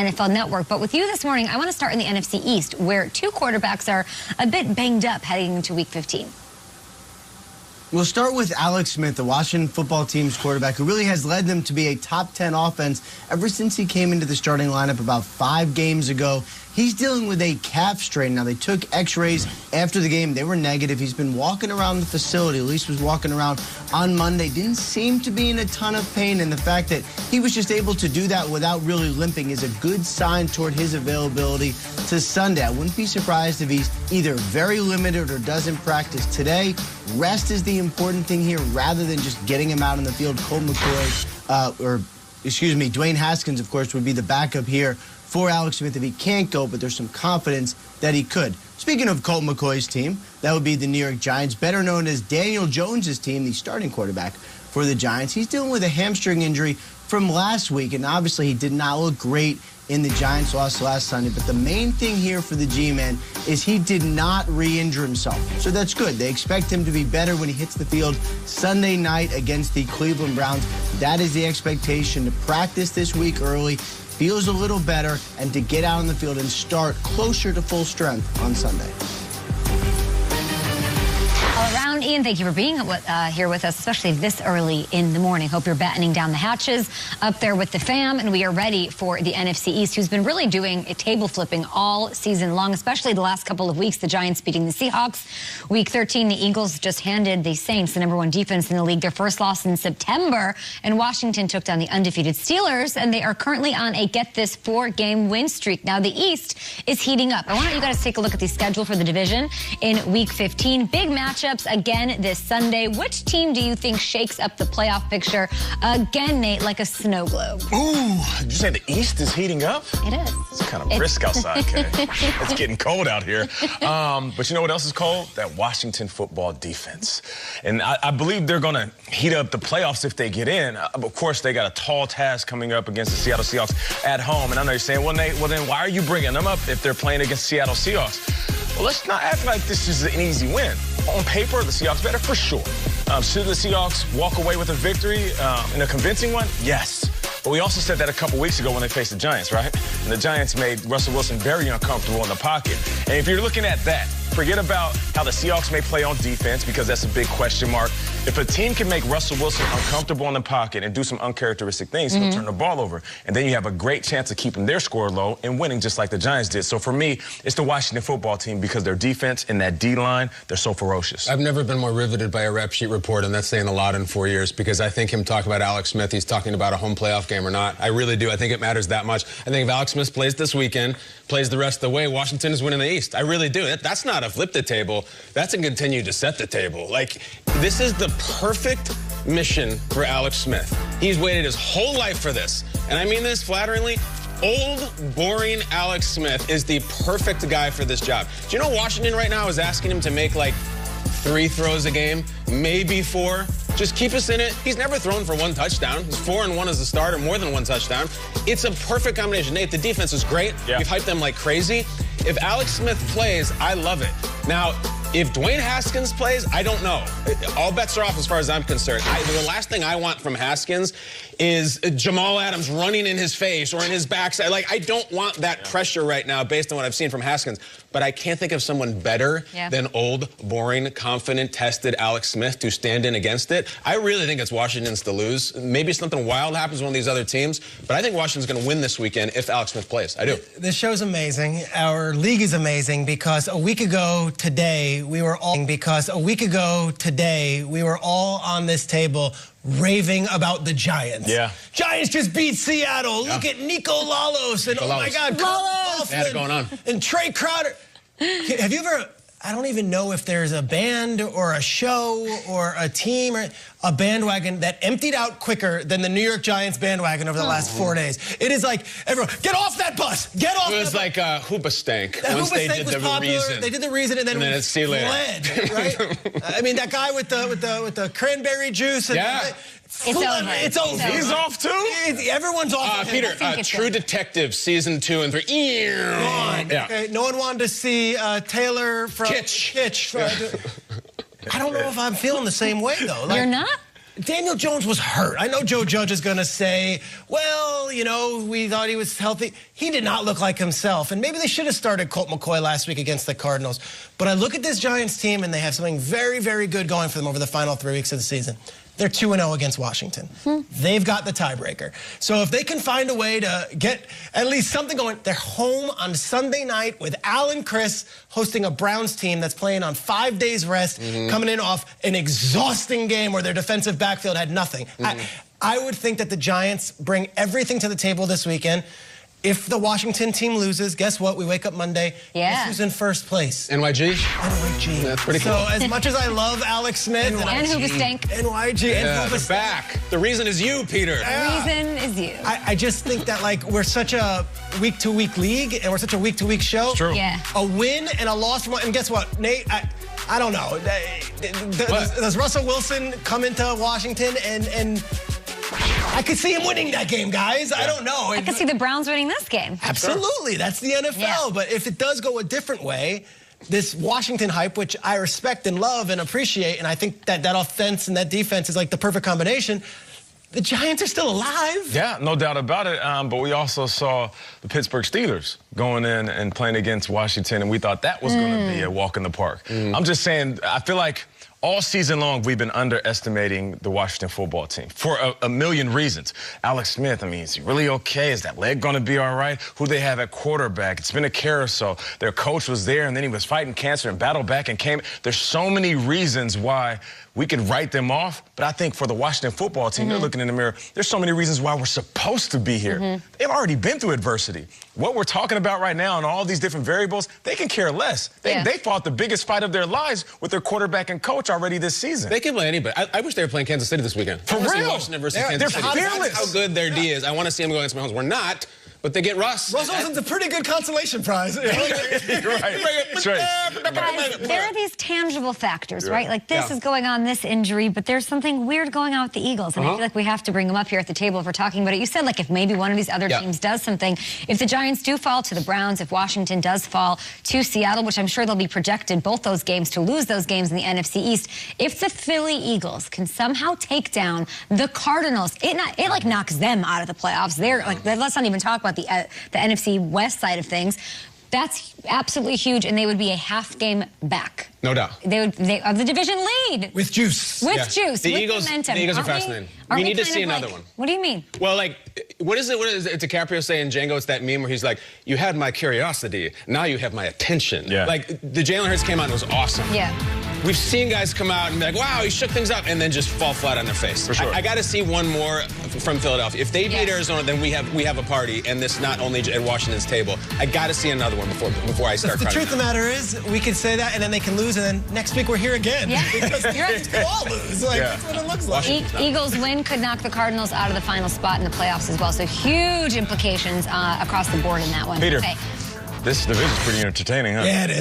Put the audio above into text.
NFL Network. But with you this morning, I want to start in the NFC East, where two quarterbacks are a bit banged up heading into Week 15. We'll start with Alex Smith, the Washington football team's quarterback, who really has led them to be a top 10 offense ever since he came into the starting lineup about 5 games ago. He's dealing with a calf strain. Now, they took x-rays after the game. They were negative. He's been walking around the facility. At least was walking around on Monday. Didn't seem to be in a ton of pain. And the fact that he was just able to do that without really limping is a good sign toward his availability to Sunday. I wouldn't be surprised if he's either very limited or doesn't practice today. Rest is the important thing here rather than just getting him out in the field. Dwayne Haskins, of course, would be the backup here for Alex Smith if he can't go, but there's some confidence that he could. Speaking of Colt McCoy's team, that would be the New York Giants, better known as Daniel Jones's team, the starting quarterback for the Giants. He's dealing with a hamstring injury from last week, and obviously he did not look great in the Giants' loss last Sunday. But the main thing here for the G-Man is he did not re-injure himself. So that's good. They expect him to be better when he hits the field Sunday night against the Cleveland Browns. That is the expectation, to practice this week early, feels a little better, and to get out on the field and start closer to full strength on Sunday. All around, Ian, thank you for being here with us, especially this early in the morning. Hope you're battening down the hatches up there with the fam, and we are ready for the NFC East, who's been really doing a table flipping all season long, especially the last couple of weeks. The Giants beating the Seahawks. Week 13, the Eagles just handed the Saints, the #1 defense in the league, their first loss in September, and Washington took down the undefeated Steelers, and they are currently on a, get this, 4-game win streak. Now, the East is heating up. I want you guys to take a look at the schedule for the division in Week 15. Big matchups again this Sunday. Which team do you think shakes up the playoff picture again, Nate, like a snow globe? Ooh, did you say the East is heating up? It is. It's kind of brisk outside, Kay. It's getting cold out here. But you know what else is cold? That Washington football defense. And I believe they're going to heat up the playoffs if they get in. Of course, they got a tall task coming up against the Seattle Seahawks at home. And I know you're saying, well, Nate, then why are you bringing them up if they're playing against Seattle Seahawks? Well, let's not act like this is an easy win. On paper, the Seahawks better for sure. Should the Seahawks walk away with a victory in a convincing one? Yes. But we also said that a couple weeks ago when they faced the Giants, right? And the Giants made Russell Wilson very uncomfortable in the pocket. And if you're looking at that, forget about how the Seahawks may play on defense, because that's a big question mark. If a team can make Russell Wilson uncomfortable in the pocket and do some uncharacteristic things, he'll turn the ball over. And then you have a great chance of keeping their score low and winning just like the Giants did. So for me, it's the Washington football team, because their defense and that D-line, they're so ferocious. I've never been more riveted by a rep sheet report, and that's saying a lot in 4 years, because I think him talking about Alex Smith, he's talking about a home playoff game or not. I really do. I think it matters that much. I think if Alex Smith plays this weekend, plays the rest of the way, Washington is winning the East. I really do. That's not a flip the table. That's a continue to set the table. Like, this is the perfect mission for Alex Smith. He's waited his whole life for this. And I mean this flatteringly. Old, boring Alex Smith is the perfect guy for this job. Do you know Washington right now is asking him to make like 3 throws a game, maybe 4? Just keep us in it. He's never thrown for 1 touchdown. He's 4-1 as a starter, more than 1 touchdown. It's a perfect combination. Nate, the defense is great. Yeah. We've hyped them like crazy. If Alex Smith plays, I love it. Now, if Dwayne Haskins plays, I don't know. All bets are off as far as I'm concerned. The last thing I want from Haskins is Jamal Adams running in his face or in his backside. Like, I don't want that pressure right now based on what I've seen from Haskins. But I can't think of someone better than old, boring, confident, tested Alex Smith to stand in against it. I really think it's Washington's to lose. Maybe something wild happens with one of these other teams, but I think Washington's going to win this weekend if Alex Smith plays. I do. This show's amazing. Our league is amazing, because a week ago today, we were all on this table raving about the Giants. Yeah. Giants just beat Seattle. Yeah. Look at Nico Lalos and, oh my God, Lalos. They had it going on. And Trey Crowder. Have you ever, I don't even know if there's a band or a show or a team or a bandwagon that emptied out quicker than the New York Giants bandwagon over the last 4 days. It is like, everyone, get off that bus! Get off that bus! It was like Hoobastank. Once they did the reason. They did the reason, and then it's see you later. Fled, right? I mean, that guy with the cranberry juice. And it's over. He's off too? Everyone's off. Peter, True Detective season 2 and 3. Yeah. Okay, no one wanted to see Taylor from Kitsch. I don't know if I'm feeling the same way, though. You're not? Daniel Jones was hurt. I know Joe Judge is going to say, well, you know, we thought he was healthy. He did not look like himself. And maybe they should have started Colt McCoy last week against the Cardinals. But I look at this Giants team, and they have something very, very good going for them over the final 3 weeks of the season. They're 2-0 against Washington. They've got the tiebreaker. So if they can find a way to get at least something going, they're home on Sunday night with Al and Chris hosting a Browns team that's playing on 5 days rest, coming in off an exhausting game where their defensive backfield had nothing. I would think that the Giants bring everything to the table this weekend. If the Washington team loses, guess what? We wake up Monday. Guess who's in first place? NYG? NYG. That's pretty cool. So as much as I love Alex Smith and Hoobastank. NYG and Hoobastank. Back. The reason is you, Peter. The reason is you. I just think that, like, we're such a week-to-week league and we're such a week-to-week show. It's true. Yeah. A win and a loss from one. And guess what, Nate? I don't know. Does Russell Wilson come into Washington and I could see him winning that game, guys. I don't know. I could see the Browns winning this game. Absolutely. That's the NFL. Yeah. But if it does go a different way, this Washington hype, which I respect and love and appreciate, and I think that offense and that defense is like the perfect combination, the Giants are still alive. Yeah, no doubt about it. But we also saw the Pittsburgh Steelers going in and playing against Washington, and we thought that was going to be a walk in the park. I'm just saying, I feel like all season long, we've been underestimating the Washington football team for a million reasons. Alex Smith, I mean, is he really okay? Is that leg going to be all right? Who they have at quarterback? It's been a carousel. Their coach was there, and then he was fighting cancer and battled back and came. There's so many reasons why we could write them off, but I think for the Washington football team, they're looking in the mirror. There's so many reasons why we're supposed to be here. They've already been through adversity. What we're talking about right now and all these different variables, they can care less. They fought the biggest fight of their lives with their quarterback and coach already this season. They can play anybody. I wish they were playing Kansas City this weekend. For real? Washington versus Kansas City. They're fearless. That's how good their D is. I want to see them go against Mahomes. We're not. But they get Russ. Russell Wilson's a pretty good consolation prize. You're right. That's right. Guys, there are these tangible factors, right? Like this is going on, this injury, but there's something weird going on with the Eagles. And I feel like we have to bring them up here at the table if we're talking about it. You said, like, if maybe one of these other teams does something, if the Giants do fall to the Browns, if Washington does fall to Seattle, which I'm sure they'll be projected, both those games, to lose those games in the NFC East, if the Philly Eagles can somehow take down the Cardinals, it like knocks them out of the playoffs. They're like, let's not even talk about the NFC West side of things. That's absolutely huge, and they would be a half game back. No doubt. They are the division lead. With juice. With juice. The with Eagles, momentum. the Eagles are fascinating. We need to see another one. What do you mean? Well, like, what is it DiCaprio say in Django? It's that meme where he's like, you had my curiosity, now you have my attention. Yeah. Like, the Jalen Hurts came out and it was awesome. Yeah. We've seen guys come out and be like, wow, he shook things up, and then just fall flat on their face. For sure. I got to see one more from Philadelphia. If they beat Arizona, then we have a party, and this not only at Washington's table. I got to see another one before I start. The truth of the matter is, we can say that, and then they can lose, and then next week we're here again. Yeah. Because You're right. they all lose. Like, that's what it looks like. Eagles win could knock the Cardinals out of the final spot in the playoffs as well. So huge implications across the board in that one. Peter, Okay. this division's pretty entertaining, huh? Yeah, it is.